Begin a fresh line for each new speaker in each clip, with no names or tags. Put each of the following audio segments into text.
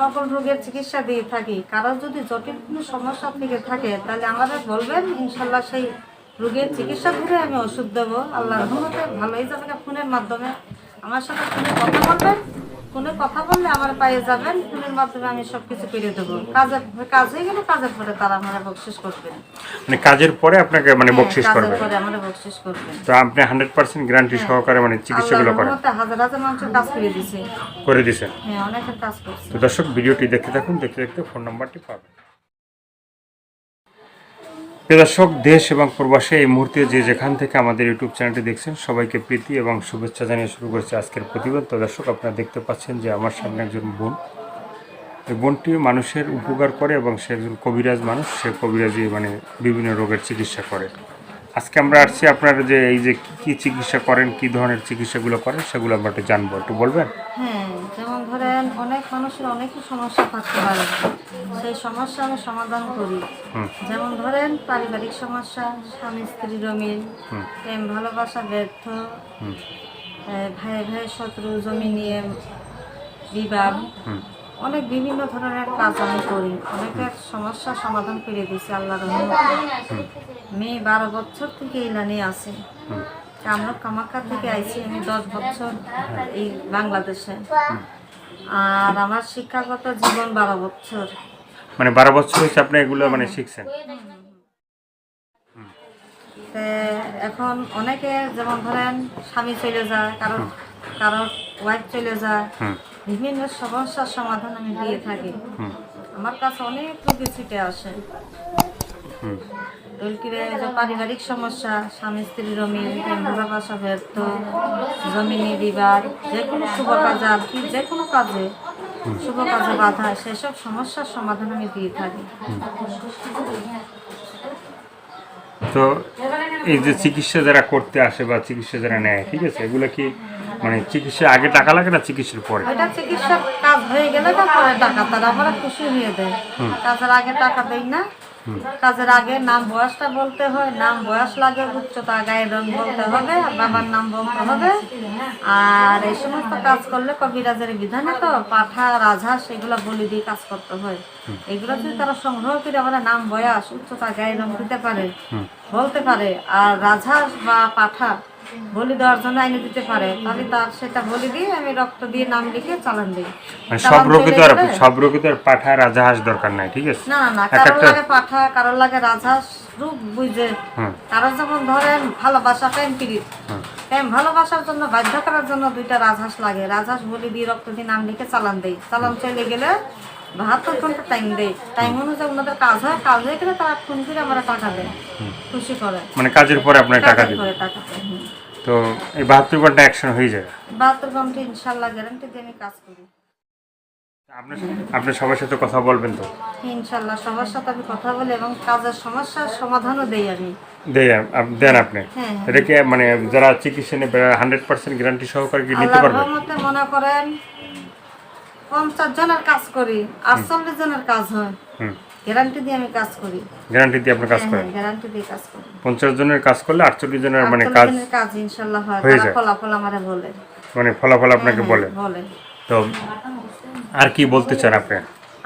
সকল রোগের চিকিৎসা দিয়ে থাকি। কারো যদি জটিল কোনো সমস্যা থেকে থাকে তাহলে আমাদের বলবেন, ইনশাল্লাহ সেই রোগের চিকিৎসা করে আমি ওষুধ দেবো। আল্লাহর রহমতে ভালো হয়ে যাবে। ফোনের মাধ্যমে আমার সাথে ফোনে কথা বলবেন, ফোনে কথা বললে আমার পায়ে যাবেন, ফোনের মাধ্যমে আমি সব কিছু করে দেবো। কাজ হয়ে গেলে কাজের পরে তারা আমার বকশিস করবেন।
মানে কাজের পরে আপনাকে মানে বকশিস করবে?
কাজের পরে আমার বকশিস করবেন।
তো আপনি 100% গ্যারান্টি সহকারে মানে চিকিৎসাগুলো করেন?
হাজার হাজার মানুষের কাজ
করে দিয়েছেন।
হ্যাঁ, অনেকের কাজ করছে।
তো দর্শক, ভিডিওটি দেখতে থাকুন, দেখতে দেখতে ফোন নাম্বারটি পাবেন। দর্শক, দেশ এবং প্রবাসে এই মুহূর্তে যে যেখান থেকে আমাদের ইউটিউব চ্যানেলটি দেখছেন সবাইকে প্রীতি এবং শুভেচ্ছা জানিয়ে শুরু করেছে আজকের প্রতিবেদন। তো দর্শক, আপনারা দেখতে পাচ্ছেন যে আমার সামনে একজন বোন। এই বোনটি মানুষের উপকার করে এবং সে একজন কবিরাজ মানুষ। সে কবিরাজি মানে বিভিন্ন রোগের চিকিৎসা করে। আজকে আমরা আসছি আপনারা যে এই যে কী চিকিৎসা করেন, কী ধরনের চিকিৎসাগুলো করেন সেগুলো আমরা একটু জানবো, একটু বলবেন?
হ্যাঁ, যেমন ধরেন অনেক মানুষের অনেকই সমস্যা থাকতে পারে, সেই সমস্যা আমি সমাধান করি। যেমন ধরেন পারিবারিক সমস্যা, স্বামী স্ত্রীর অমিল, প্রেম ভালোবাসা ব্যর্থ, ভাই ভাই শত্রু, জমি নিয়ে বিবাদ, অনেক বিভিন্ন ধরনের কাজ আমি করি। অনেকের সমস্যা সমাধান করে দিয়েছি আল্লাহর রহমতে। মেয়ে 12 বছর থেকে এই লাইনে আছে। আমরা কামাখ্যা থেকে আইছি, আমি 10 বছর এই বাংলাদেশে। আর আমার শিক্ষাগত জীবন 12 বছর।
মানে 12 বছর হয়েছে আপনি এগুলো মানে শিখছেন?
এখন অনেকে যেমন ধরেন স্বামী চলে যায়, কারোর ওয়াইফ চলে যায়, বিভিন্ন সমস্যার সমাধান আমি দিয়ে থাকি। আমার কাছে অনেক রোগী ছুটে আসে। পারিবারিক সমস্যা, স্বামী স্ত্রীর অমিল, প্রেম ভালোবাসা ব্যর্থ, জমিনে বিবাদ, যে কোনো শুভ কাজে আর কি, যে কোনো কাজে শুভ কাজে বাধা, সেসব সমস্যার সমাধান আমি দিয়ে থাকি।
তো এই যে চিকিৎসা যারা করতে আসে বা চিকিৎসা যারা নেয়, ঠিক আছে, এগুলো কি মানে চিকিৎসা আগে টাকা লাগে না চিকিৎসার পরে?
এটা চিকিৎসার কাজ হয়ে গেলে পরে টাকা তারা আমরা খুশি হয়ে দেয়। কাজের আগে টাকা দেই না। কাজের আগে নাম বয়সটা বলতে হয়, নাম বয়স লাগে, উচ্চতা, গায়ের রং বলতে হবে, আর বাবার নাম বলতে হবে। আর এই সমস্ত কাজ করলে কবিরাজের বিধানে তো পাঠা, রাজহাঁস এগুলো বলি দিয়ে কাজ করতে হয়। এগুলো যদি তারা সংগ্রহ করে আমাদের নাম বয়স, উচ্চতা, গায়ের রং দিতে পারে, বলতে পারে, আর রাজহাঁস বা পাঠা বলি দেওয়ার জন্য আইনে দিতে পারে, তাহলে তার সেটা বলি দিয়ে আমি রক্ত দিয়ে নাম লিখে চালান দিই।
সব রোগী তো আর পাঠা রাজহাঁস দরকার নাই, ঠিক আছে?
না না, কারোর লাগে পাঠা, কারোর লাগে রাজহাঁস, রূপ বুঝে। কারোর যেমন ধরেন ভালোবাসা, প্রেম প্রীত, প্রেম ভালোবাসার জন্য বাধ্য করার জন্য 2টা রাজহাঁস লাগে। রাজহাঁস বলি দিয়ে রক্ত দিয়ে নাম লিখে চালান দেই। চালান চলে গেলে 72 ঘন্টা টাইম দেয়। টাইম অনুযায়ী ওনাদের কাজ হয়, কাজ হয়ে গেলে তারা ফোন করে আমরা টাকা দেয়, খুশি করে।
মানে কাজের পরে আপনার টাকা দিবেন? তো এই 72 ঘন্টা অ্যাকশন হয়ে যায়?
72 ঘন্টা ইনশাআল্লাহ গ্যারান্টি দিয়ে আমি কাজ করি।
আপনি সবার সাথে কথা বলবেন তো?
ইনশাআল্লাহ সবার সাথে আমি কথা বলি এবং কাজের সমস্যার সমাধানও দেই আমি।
দেন আপনি? এটা কি মানে যারা চিকিৎসা নেবে 100% গ্যারান্টি সহকারে কি নিতে পারবে?
আমার মনে করেন 50 জনের কাজ করি, 48 জনের কাজ হয়। গ্যারান্টি দিয়ে আমি কাজ করি।
গ্যারান্টি দিয়ে আপনি কাজ করেন?
গ্যারান্টি দিয়ে কাজ করি।
50 জনের কাজ করলে 48 জনের মানে
কাজ ইনশাআল্লাহ হয়। তারা ফলাফল আমারে বলে,
মানে ফলাফল আপনাকে বলে। তো আর কি বলতে চান আপনি?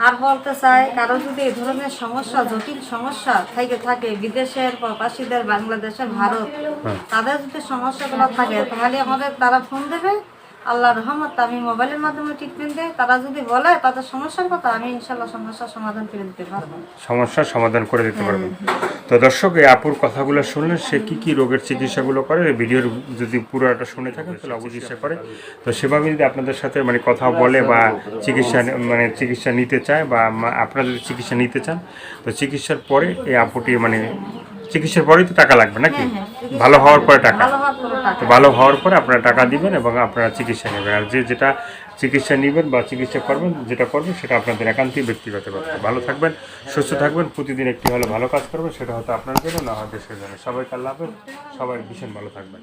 আর বলতে চাই, কারো যদি এই ধরনের সমস্যা, জটিল সমস্যা থাকে বিদেশের প্রবাসীদের, বাংলাদেশের, ভারত, তাদের যদি সমস্যাগুলো থাকে তাহলে আমাদের তারা ফোন দেবে। আল্লাহর রহমত আমি মোবাইলের মাধ্যমে ট্রিটমেন্ট দেই। তারা যদি বলে তাদের সমস্যার কথা, আমি ইনশাআল্লাহ সমস্যার সমাধান করে দিতে পারবো।
সমস্যার সমাধান করে দিতে পারবেন। তো দর্শক, এই আপুর কথাগুলো শুনলেন, সে কি রোগের চিকিৎসাগুলো করে, ভিডিওর যদি পুরোটা শুনে থাকেন তাহলে অবশ্যই চিকিৎসা করে। তো সেভাবে যদি আপনাদের সাথে মানে কথা বলে বা চিকিৎসা নিতে চায়, বা আপনারা যদি চিকিৎসা নিতে চান, তো চিকিৎসার পরে এই আপুটি মানে চিকিৎসার পরেই তো টাকা লাগবে নাকি? ভালো হওয়ার পরে টাকা? তো ভালো হওয়ার পরে আপনারা টাকা দিবেন এবং আপনারা চিকিৎসা নেবেন। আর যেটা চিকিৎসা নেবেন বা চিকিৎসা করবেন, যেটা করবেন সেটা আপনাদের একান্তই ব্যক্তিগত ব্যাপার। ভালো থাকবেন, সুস্থ থাকবেন, প্রতিদিন একটি হলে ভালো কাজ করবেন, সেটা হয়তো আপনার জন্য, না হয় দেশের জন্য। সবাইকে আল্লাহ হাফেজ, সবাই ভীষণ ভালো থাকবেন।